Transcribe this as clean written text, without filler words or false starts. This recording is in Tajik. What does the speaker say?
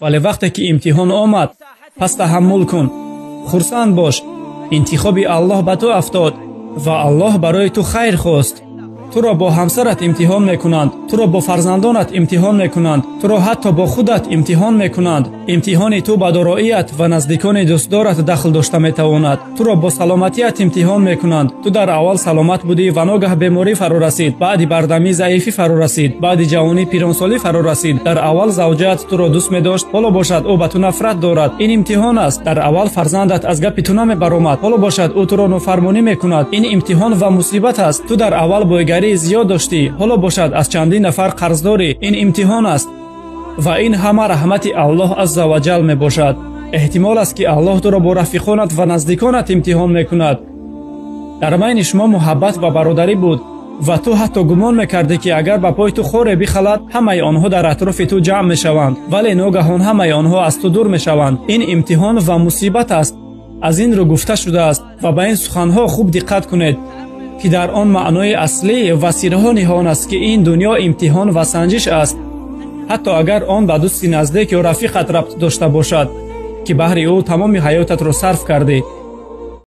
вале вақте ки имтиҳон омад, пас таҳаммул кун, хурсанд бош. интихоби Аллоҳ ба ту афтод ва Аллоҳ барои ту хайр хост. туро бо ҳамсарат имтиҳон мекунанд, туро бо фарзандонат имтиҳон мекунанд, туро ҳатто бо худат имтиҳон мекунанд. имтиҳони ту ба дороият ва наздикони дӯстдорат дахл дошта метавонад. туро бо саломатият имтиҳон мекунанд. ту дар аввал саломат будӣ ва ногаҳ беморӣ фарӯ расид, баъди бардамӣ заифӣ фарӯ расид, баъди ҷавонӣ пиронсолӣ фарӯ расид. дар аввал завҷат туро дӯст медошт, ҳоло бошад ӯ ба ту нафрат дорад. ин имтиҳон аст. дар аввал фарзандат аз гапи ту намебаромад, ҳоло бошад ӯ туро нофармонӣ мекунад. ин имтиҳон ва мусибат аст. ту дар аввал бойгарӣ зиёд доштӣ, ҳоло бошад аз чандин нафар қарздорӣ. ин имтиҳон аст ва ин ҳама раҳмати Аллоҳ азза ва ҷал мебошад. эҳтимол аст ки Аллоҳ туро бо рафиқонат ва наздиконат имтиҳон мекунад. дар байни шумо муҳаббат ва бародарӣ буд ва ту ҳатто гумон мекардӣ ки агар ба пои ту хоре бихалад, ҳамаи онҳо дар атрофи ту ҷамъ мешаванд, вале ногаҳон ҳамаи онҳо аз ту дур мешаванд. ин имтиҳон ва мусибат аст. аз ин рӯ гуфта шудааст ва ба ин суханҳо хуб диққат кунед ки дар он маънои аслӣ ва сирҳо ниҳон аст ки ин дунё имтиҳон ва санҷиш аст. ҳатто агар он ба дӯсти наздик ё рафиқат рабт дошта бошад ки баҳри ӯ тамоми ҳаётатро сарф кардӣ.